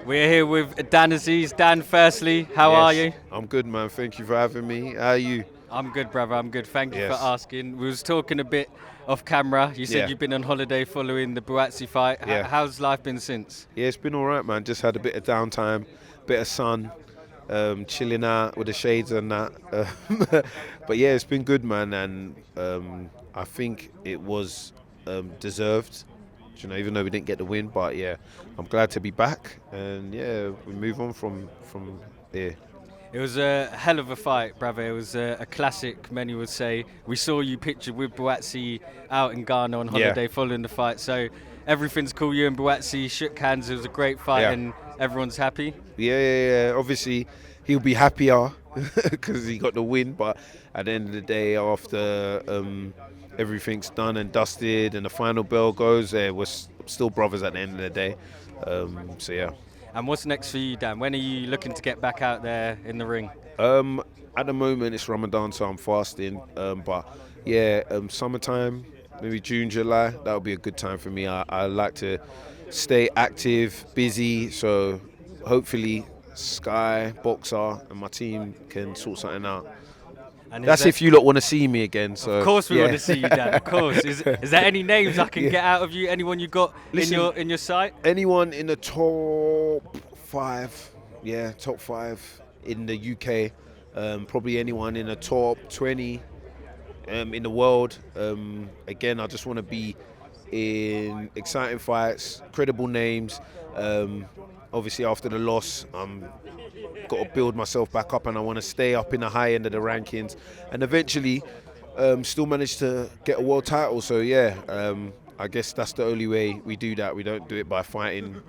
We're here with Dan Azeez. Dan, firstly, how are Yes, you? I'm good, man. Thank you for having me. How are you? I'm good, brother. I'm good. Thank you for Yes. asking. We was talking a bit off camera. You said Yeah. you've been on holiday following the Buatsi fight. Yeah. How's life been since? Yeah, it's been all right, man. Just had a bit of downtime, bit of sun, chilling out with the shades and that. But yeah, it's been good, man. And I think it was deserved. Even though we didn't get the win, but yeah, I'm glad to be back. And yeah, we move on from there. It was a hell of a fight, brother. It was a classic, many would say. We saw you pictured with Buatsi out in Ghana on Yeah. holiday following the fight. So everything's cool. You and Buatsi shook hands. It was a great fight, Yeah. and everyone's happy. Yeah. Obviously, he'll be happier because he got the win. But at the end of the day, after everything's done and dusted and the final bell goes, we're still brothers at the end of the day. So yeah. And what's next for you, Dan? When are you looking to get back out there in the ring? At the moment, it's Ramadan, so I'm fasting. But yeah, summertime, maybe June, July, that would be a good time for me. I like to stay active, busy, so hopefully Sky, Boxer, and my team can sort something out. And That's if you lot want to see me again. So of course we yeah. want to see you, Dan. Of course. Is there any names I can Yeah. get out of you? Anyone you got Listen, in your sight? Anyone in the top 5, top 5 in the UK, probably anyone in the top 20 in the world. Again, I just want to be in exciting fights, credible names. Obviously, after the loss, I'm got to build myself back up, and I want to stay up in the high end of the rankings, and eventually still manage to get a world title. So yeah, I guess that's the only way we do that. We don't do it by fighting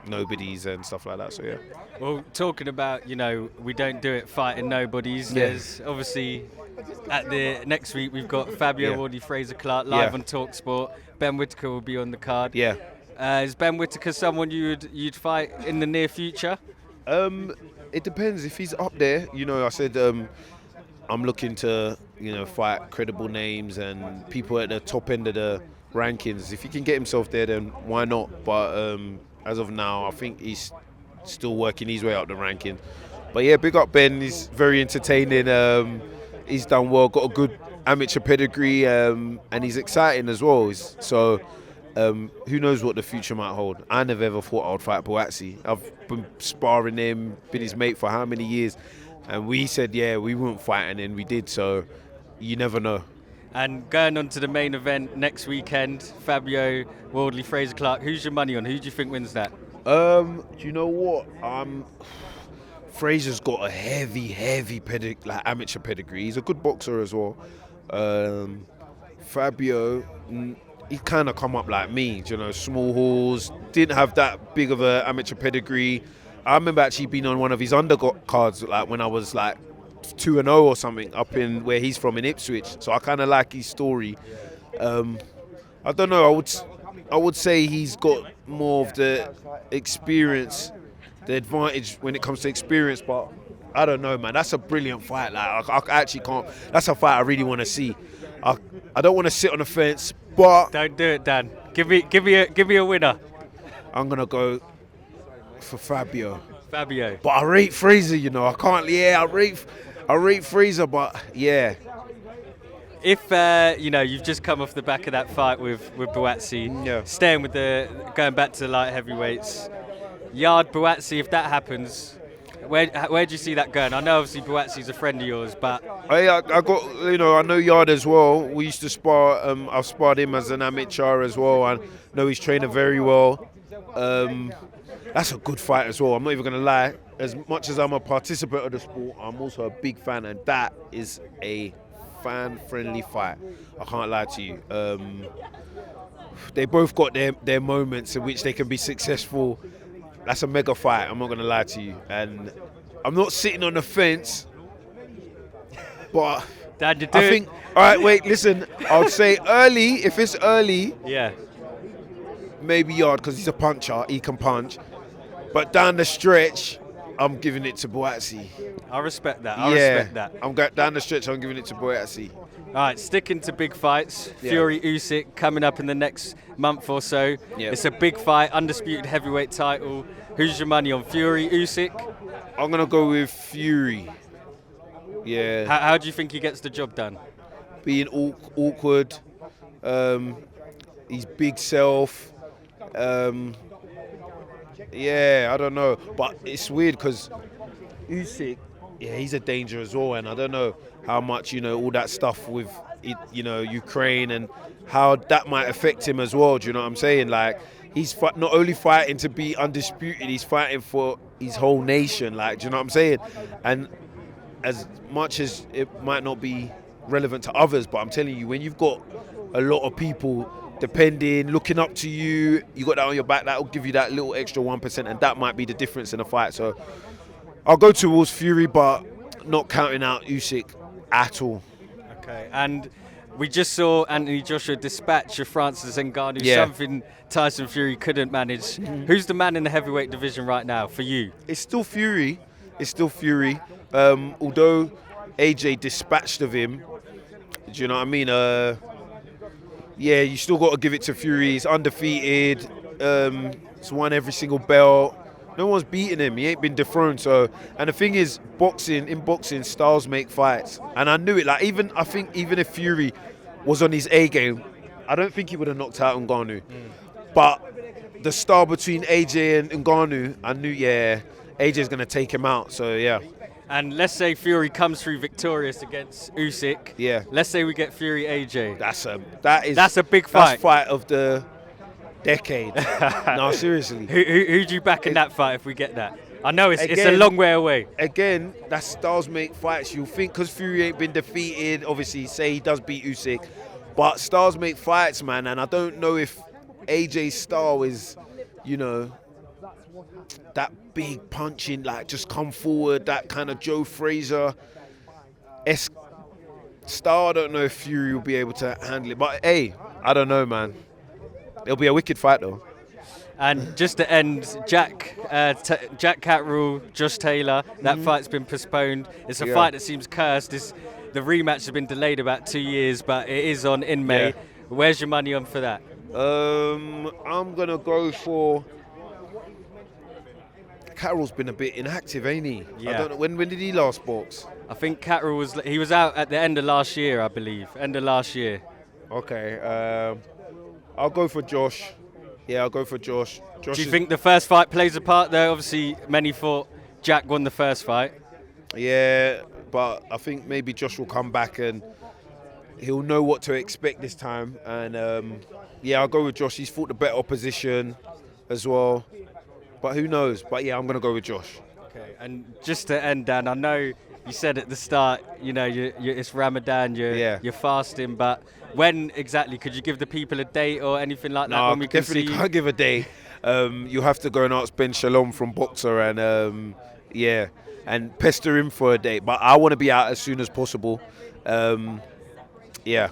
nobodies and stuff like that. So yeah. Well, talking about, we don't do it fighting nobodies. Yeah. There's obviously at the next week we've got Fabio Yeah. Wardley Fraser Clark live Yeah. on talkSPORT. Ben Whittaker will be on the card. Yeah. Is Ben Whittaker someone you'd fight in the near future? It depends if he's up there. I said I'm looking to fight credible names and people at the top end of the rankings. If he can get himself there, then why not? But as of now, I think he's still working his way up the ranking. But yeah, big up Ben. He's very entertaining. He's done well. Got a good amateur pedigree, and he's exciting as well. So. Who knows what the future might hold? I never ever thought I would fight Buatsi. I've been sparring him, been his mate for how many years, and we said we wouldn't fight, and then we did. So you never know. And going on to the main event next weekend, Fabio Wardley Fraser Clark. Who's your money on? Who do you think wins that? Do you know what? Fraser's got a heavy amateur pedigree. He's a good boxer as well. Fabio. He kind of come up like me, small halls, didn't have that big of a amateur pedigree. I remember actually being on one of his undercards like when I was like 2-0 or something up in where he's from in Ipswich. So I kind of like his story. I don't know. I would say he's got more of the experience, the advantage when it comes to experience. But I don't know, man. That's a brilliant fight. Like I actually can't. That's a fight I really want to see. I don't want to sit on the fence. But Don't do it, Dan. Give me a winner. I'm gonna go for Fabio. Fabio. But I rate Fraser. I can't. Yeah, I rate Fraser. But yeah. If you've just come off the back of that fight with Buatsi, Yeah. staying with going back to the light heavyweights, Yard Buatsi. If that happens, where do you see that going? I know obviously Buatsi's a friend of yours, but I got I know Yard as well. We used to spar. I've sparred him as an amateur as well. I know he's training very well. That's a good fight as well. I'm not even gonna lie. As much as I'm a participant of the sport, I'm also a big fan, and that is a fan-friendly fight. I can't lie to you. They both got their moments in which they can be successful. That's a mega fight, I'm not going to lie to you. And I'm not sitting on the fence, but Dan, you do I it. think, all right, wait, listen. I would say early, if it's early, Yeah. maybe Yard, because he's a puncher, he can punch. But down the stretch, I'm giving it to Buatsi. I respect that. I respect that. I'm down the stretch, I'm giving it to Buatsi. All right, sticking to big fights. Yeah. Fury Usyk coming up in the next month or so. Yeah. It's a big fight, undisputed heavyweight title. Who's your money on, Fury, Usyk? I'm gonna go with Fury. Yeah. How do you think he gets the job done? Being awkward. He's big self. Yeah, I don't know, but it's weird because Usyk, yeah, he's a danger as well, and I don't know how much all that stuff with Ukraine and how that might affect him as well. Do you know what I'm saying? Like he's not only fighting to be undisputed, he's fighting for his whole nation. Like, do you know what I'm saying? And as much as it might not be relevant to others, but I'm telling you, when you've got a lot of people depending, looking up to you, you got that on your back, that'll give you that little extra 1%, and that might be the difference in a fight. So I'll go towards Fury, but not counting out Usyk at all. Okay, and we just saw Anthony Joshua dispatch of Francis Ngannou, something Tyson Fury couldn't manage. Mm-hmm. Who's the man in the heavyweight division right now for you? It's still Fury. Although AJ dispatched of him, do you know what I mean? Yeah, you still got to give it to Fury. He's undefeated. He's won every single belt. No one's beaten him. He ain't been dethroned. So, and the thing is, in boxing, styles make fights. And I knew it. Like I think even if Fury was on his A game, I don't think he would have knocked out Ngannou. But the style between AJ and Ngannou, I knew, AJ's gonna take him out. So yeah. And let's say Fury comes through victorious against Usyk. Yeah. Let's say we get Fury AJ. That's a big fight. That's fight of the decade. No, seriously. Who do you back in that fight if we get that? I know it's a long way away. Again, that's styles make fights. You think because Fury ain't been defeated, obviously, say he does beat Usyk, but styles make fights, man. And I don't know if AJ's style is, that big punching, like just come forward, that kind of Joe Frazier-esque style. I don't know if Fury will be able to handle it, but hey, I don't know, man. It'll be a wicked fight though. And just to end, Jack Catterall, Josh Taylor, that fight's been postponed. It's a fight that seems cursed. The rematch has been delayed about 2 years, but it is on in May. Yeah. Where's your money on for that? I'm gonna go for. Carroll's been a bit inactive, ain't he? Yeah. I don't know. When did he last box? I think Catterall was out at the end of last year, I believe. End of last year. Okay. I'll go for Josh. Yeah, I'll go for Josh. Do you think the first fight plays a part there? Obviously, many thought Jack won the first fight. Yeah, but I think maybe Josh will come back and he'll know what to expect this time. And I'll go with Josh. He's fought the better opposition as well. But who knows? But yeah, I'm going to go with Josh. Okay, and just to end, Dan, I know you said at the start, it's Ramadan, you're fasting, but when exactly? Could you give the people a date or anything like that? No, when we I definitely can see can't give a date. You have to go and ask Ben Shalom from Boxer and and pester him for a date. But I want to be out as soon as possible. Yeah.